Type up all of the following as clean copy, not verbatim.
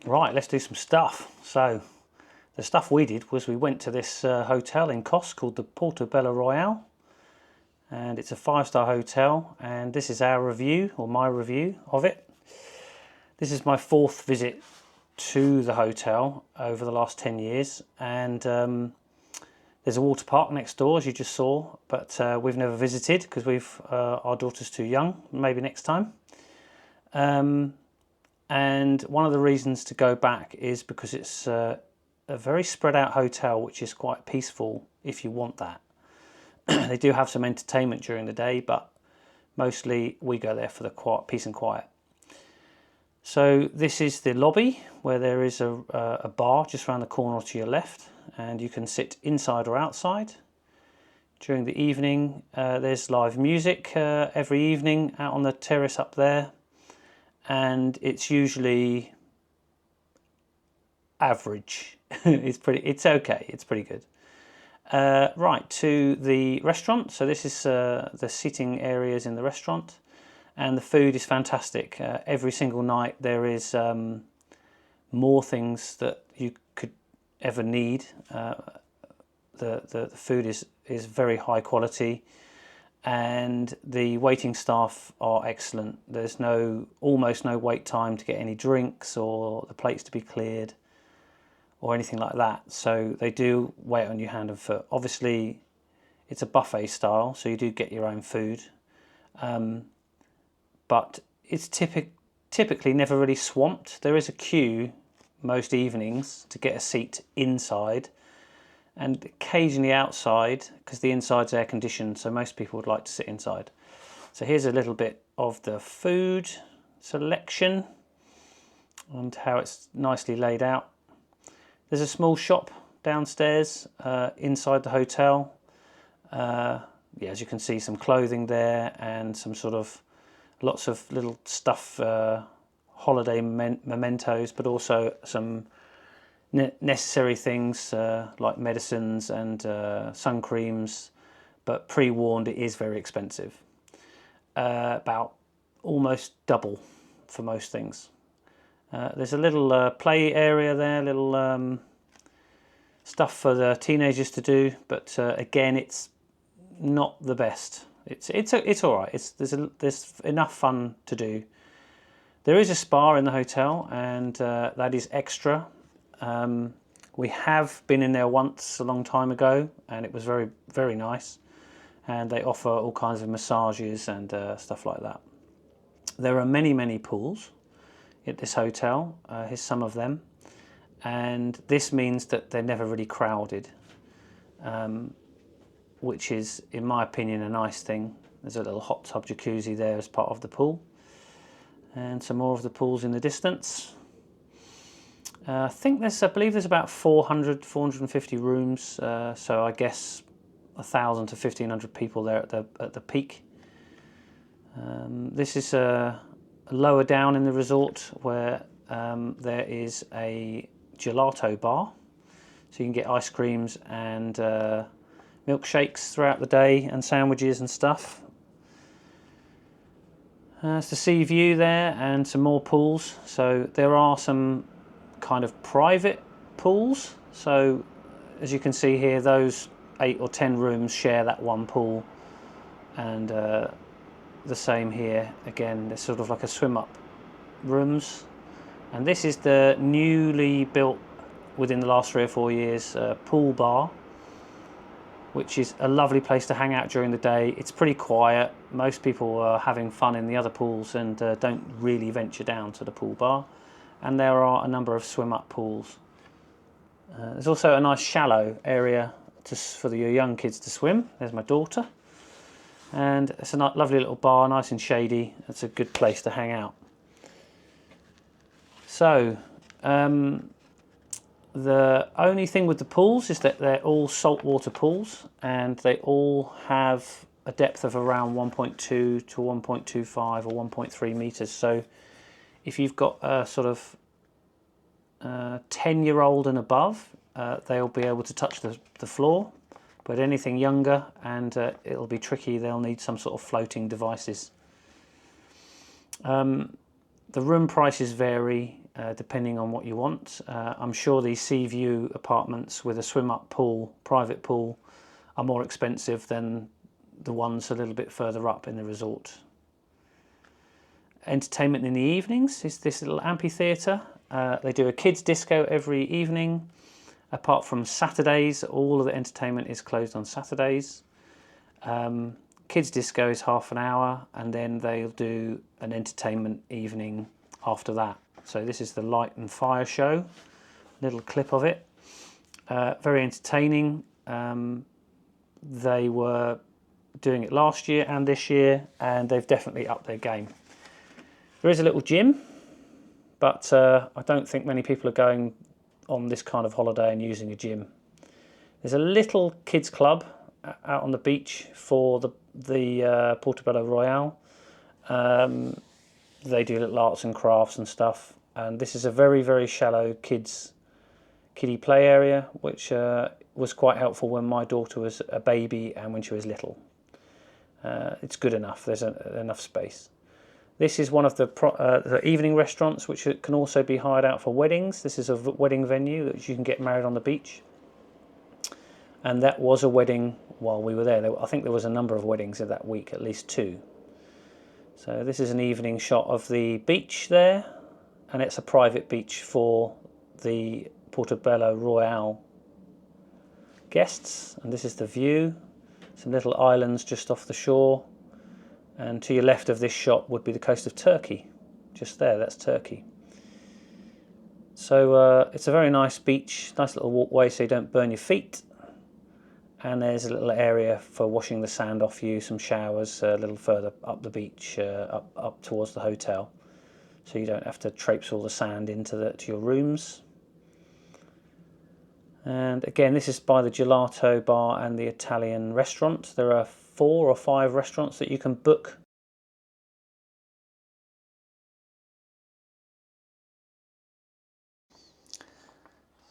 Right, let's do some stuff. So the stuff we did was we went to this hotel in Kos called the Porto Bello Royal, and it's a 5-star hotel, and this is our review, or my review of it. This is my 4th visit to the hotel over the last 10 years, and there's a water park next door, as you just saw, but we've never visited because our daughter's too young. Maybe next time. And one of the reasons to go back is because it's a very spread out hotel, which is quite peaceful if you want that. They do have some entertainment during the day, but mostly we go there for the peace and quiet. So this is the lobby, where there is a bar just around the corner to your left, and you can sit inside or outside. During the evening, there's live music every evening out on the terrace up there, and it's usually average. It's okay, it's pretty good. Right, to the restaurant. So this is the seating areas in the restaurant, and the food is fantastic. Every single night there is more things that you could ever need. The food is very high quality, and the waiting staff are excellent. There's almost no wait time to get any drinks or the plates to be cleared or anything like that. So they do wait on you hand and foot. Obviously it's a buffet style, so you do get your own food, but it's typically never really swamped. There is a queue most evenings to get a seat inside, and occasionally outside, because the inside's air conditioned, so most people would like to sit inside. So here's a little bit of the food selection and how it's nicely laid out. There's a small shop downstairs inside the hotel. Yeah, as you can see, some clothing there and some sort of lots of little stuff, holiday mementos, but also some necessary things like medicines and sun creams, but pre-warned, it is very expensive. About almost double for most things. There's a little play area there, little stuff for the teenagers to do, but again, it's not the best. It's all right. There's enough fun to do. There is a spa in the hotel, and that is extra. We have been in there once a long time ago, and it was very, very nice, and they offer all kinds of massages and stuff like that. There are many pools at this hotel. Here's some of them, and this means that they're never really crowded, which is, in my opinion, a nice thing. There's a little hot tub jacuzzi there as part of the pool, and some more of the pools in the distance. I believe there's about 450 rooms, so I guess 1,000 to 1,500 people there at the peak. This is lower down in the resort, where there is a gelato bar, so you can get ice creams and milkshakes throughout the day, and sandwiches and stuff. It's the sea view there, and some more pools. So there are some kind of private pools, so as you can see here, those 8 or 10 rooms share that one pool, and the same here. Again, there's sort of like a swim up rooms, and this is the newly built, within the last 3 or 4 years, pool bar, which is a lovely place to hang out during the day. It's pretty quiet. Most people are having fun in the other pools and don't really venture down to the pool bar. And there are a number of swim-up pools. There's also a nice shallow area for your young kids to swim. There's my daughter. And it's a lovely little bar, nice and shady. It's a good place to hang out. So, the only thing with the pools is that they're all saltwater pools, and they all have a depth of around 1.2 to 1.25 or 1.3 meters. So if you've got a sort of 10-year-old and above, they'll be able to touch the floor, but anything younger, and it'll be tricky, they'll need some sort of floating devices. The room prices vary. depending on what you want. I'm sure these sea view apartments with a swim up pool, private pool, are more expensive than the ones a little bit further up in the resort. Entertainment in the evenings is this little amphitheatre. They do a kids disco every evening. Apart from Saturdays, all of the entertainment is closed on Saturdays. Kids disco is half an hour, and then they'll do an entertainment evening after that. So this is the light and fire show, little clip of it. Very entertaining. They were doing it last year and this year, and they've definitely upped their game. There is a little gym, but I don't think many people are going on this kind of holiday and using a gym. There's a little kids club out on the beach for the Porto Bello Royal. They do little arts and crafts and stuff, and this is a very, very shallow kiddie play area, which was quite helpful when my daughter was a baby and when she was little. It's good enough, there's enough space. This is one of the evening restaurants, which can also be hired out for weddings. This is a wedding venue that you can get married on the beach. And that was a wedding while we were there. I think there was a number of weddings in that week, at least 2. So this is an evening shot of the beach there, and it's a private beach for the Porto Bello Royal guests. And this is the view. Some little islands just off the shore. And to your left of this shot would be the coast of Turkey. Just there, that's Turkey. So it's a very nice beach, nice little walkway so you don't burn your feet. And there's a little area for washing the sand off you, some showers a little further up the beach, up towards the hotel. So you don't have to traipse all the sand to your rooms. And again, this is by the gelato bar and the Italian restaurant. There are 4 or 5 restaurants that you can book.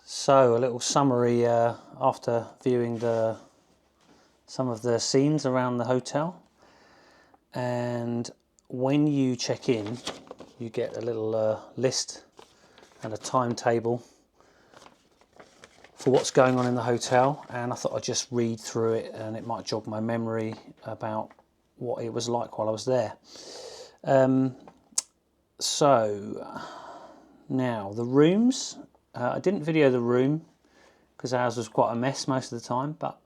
So a little summary after viewing some of the scenes around the hotel. And when you check in, you get a little list and a timetable for what's going on in the hotel, and I thought I'd just read through it, and it might jog my memory about what it was like while I was there. So now the rooms, I didn't video the room because ours was quite a mess most of the time, but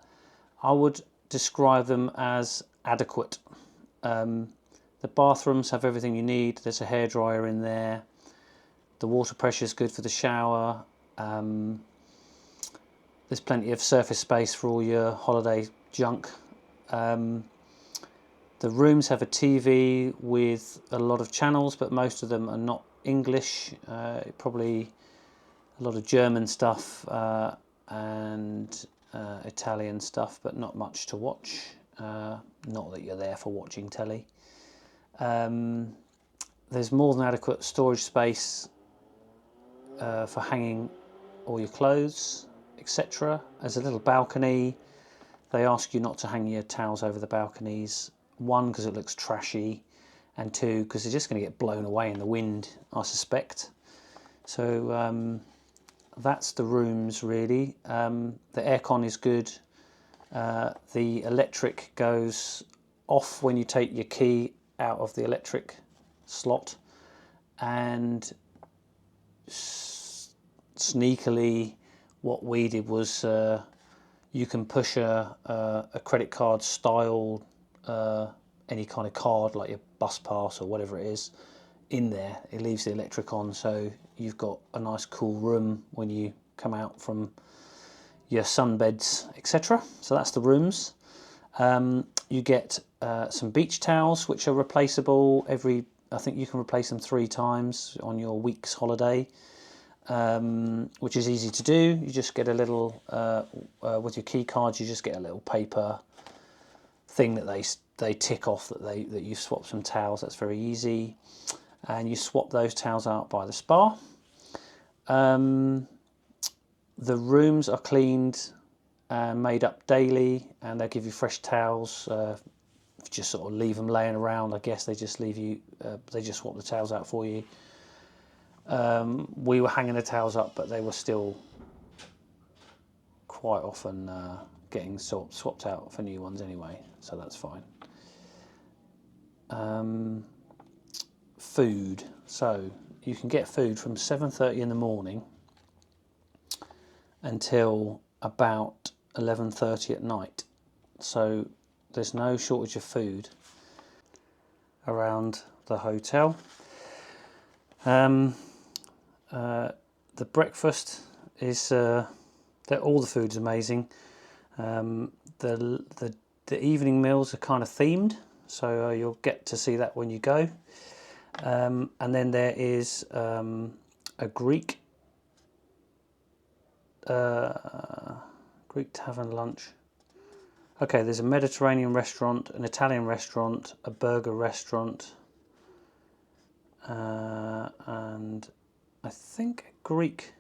I would describe them as adequate. The bathrooms have everything you need. There's a hairdryer in there. The water pressure is good for the shower. There's plenty of surface space for all your holiday junk. The rooms have a TV with a lot of channels, but most of them are not English. Probably a lot of German stuff and Italian stuff, but not much to watch. Not that you're there for watching telly. There's more than adequate storage space for hanging all your clothes, etc. There's a little balcony. They ask you not to hang your towels over the balconies. 1, because it looks trashy, and 2, because they're just going to get blown away in the wind, I suspect. So that's the rooms really. The aircon is good. The electric goes off when you take your key out of the electric slot, and sneakily what we did was you can push a credit card style any kind of card like your bus pass or whatever it is in there. It leaves the electric on, so you've got a nice cool room when you come out from your sunbeds, etc. So that's the rooms. You get some beach towels which are replaceable I think you can replace them 3 times on your week's holiday, which is easy to do. You just get a little with your key cards, you just get a little paper thing that they tick off that you've swapped some towels. That's very easy, and you swap those towels out by the spa. The rooms are cleaned and made up daily, and they give you fresh towels. If you just sort of leave them laying around, I guess they just leave you. They just swap the towels out for you. We were hanging the towels up, but they were still quite often getting swapped out for new ones anyway, so that's fine. Food. So you can get food from 7:30 in the morning until about 11:30 at night. So there's no shortage of food around the hotel. The breakfast is all the food's amazing. The evening meals are kind of themed, so you'll get to see that when you go. And then there is a Greek tavern lunch. Okay, there's a Mediterranean restaurant, an Italian restaurant, a burger restaurant, and I think a Greek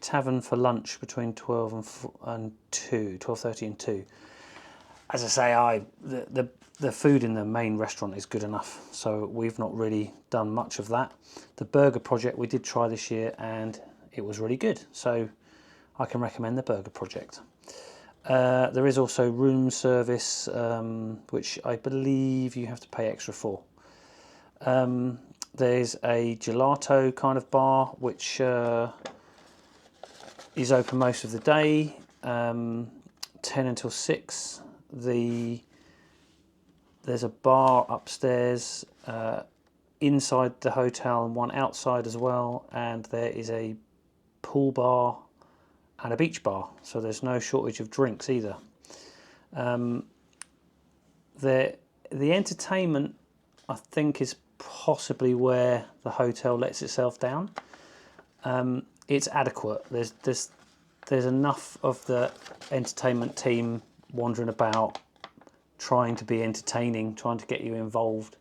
tavern for lunch between 12:30 and 2. As I say, the food in the main restaurant is good enough, so we've not really done much of that. The burger project we did try this year, and it was really good, so I can recommend the burger project. There is also room service, which I believe you have to pay extra for. There's a gelato kind of bar, which is open most of the day, 10 until 6. There's a bar upstairs inside the hotel and one outside as well, and there is a pool bar and a beach bar, so there's no shortage of drinks either. The entertainment, I think, is possibly where the hotel lets itself down. It's adequate. There's enough of the entertainment team wandering about, trying to be entertaining, trying to get you involved,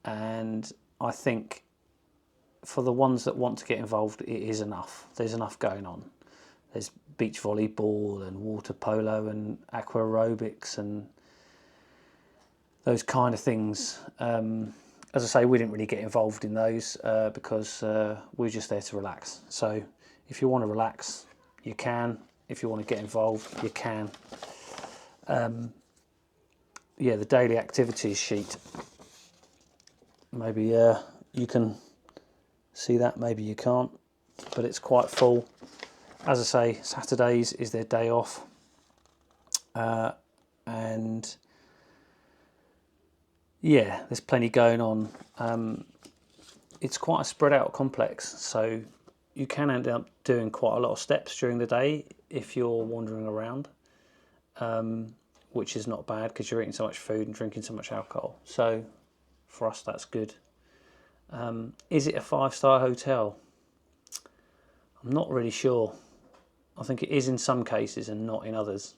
and I think for the ones that want to get involved, it is enough. There's enough going on. There's beach volleyball and water polo and aqua aerobics and those kind of things. As I say, we didn't really get involved in those because we're just there to relax. So if you want to relax, you can. If you want to get involved, you can. Yeah, the daily activities sheet. Maybe you can see that, maybe you can't, but it's quite full. As I say, Saturdays is their day off, and yeah, there's plenty going on. It's quite a spread out complex, so you can end up doing quite a lot of steps during the day if you're wandering around, which is not bad because you're eating so much food and drinking so much alcohol. So for us, that's good. Is it a 5-star hotel? I'm not really sure. I think it is in some cases and not in others.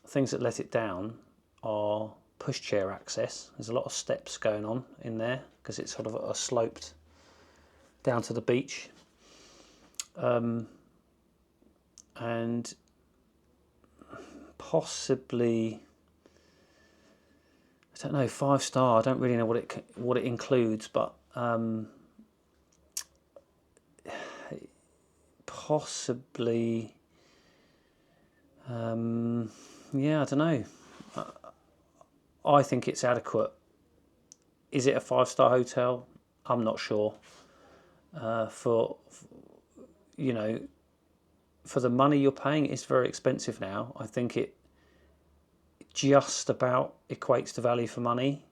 Things that let it down are pushchair access. There's a lot of steps going on in there because it's sort of a sloped down to the beach. And possibly, I don't know, 5-star. I don't really know what it includes, but possibly, yeah, I don't know. I think it's adequate. Is it a 5-star hotel? I'm not sure. For the money you're paying, it's very expensive now. I think it just about equates to value for money.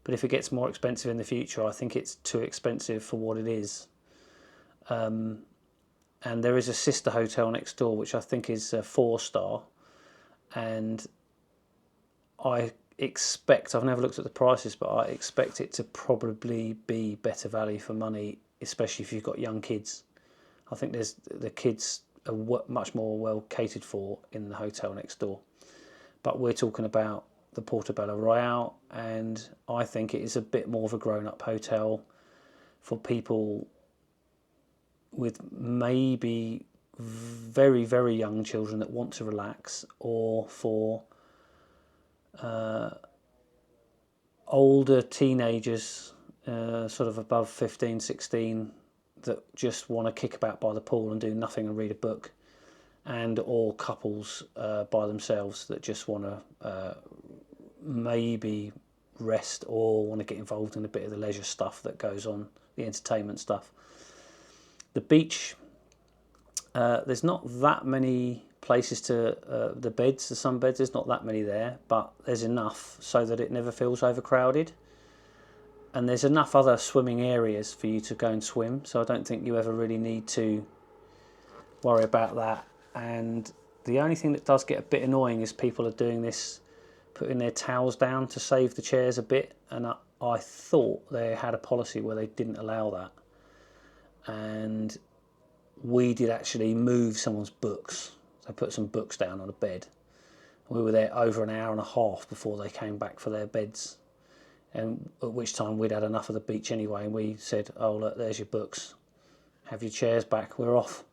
But if it gets more expensive in the future, I think it's too expensive for what it is. And there is a sister hotel next door, which I think is a 4-star. And I expect, I've never looked at the prices, but I expect it to probably be better value for money, especially if you've got young kids. I think the kids are much more well catered for in the hotel next door. But we're talking about the Porto Bello Royal, and I think it is a bit more of a grown-up hotel for people with maybe very, very young children that want to relax, or for older teenagers sort of above 15, 16, that just want to kick about by the pool and do nothing and read a book, and or couples by themselves that just want to maybe rest or want to get involved in a bit of the leisure stuff that goes on, the entertainment stuff. The beach, there's not that many places to the beds, the sunbeds, there's not that many there, but there's enough so that it never feels overcrowded, and there's enough other swimming areas for you to go and swim, so I don't think you ever really need to worry about that. And the only thing that does get a bit annoying is people are doing this, putting their towels down to save the chairs a bit, and I thought they had a policy where they didn't allow that, and we did actually move someone's books. They put some books down on a bed. We were there over an hour and a half before they came back for their beds, and at which time we'd had enough of the beach anyway, and we said, oh look, there's your books, have your chairs back, we're off.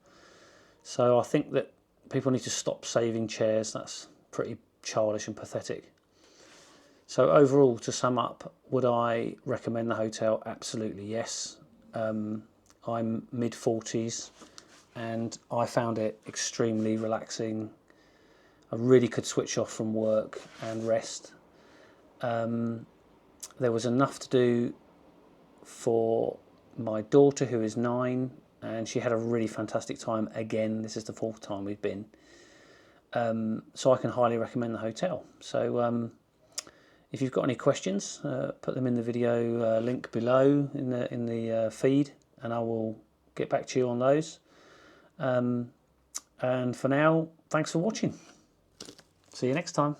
So I think that people need to stop saving chairs. That's pretty childish and pathetic. So overall, to sum up, would I recommend the hotel? Absolutely yes. I'm mid-40s and I found it extremely relaxing. I really could switch off from work and rest. There was enough to do for my daughter, who is 9, and she had a really fantastic time again. This is the 4th time we've been. So I can highly recommend the hotel. So if you've got any questions, put them in the video link below in the feed, and I will get back to you on those. And for now, thanks for watching. See you next time.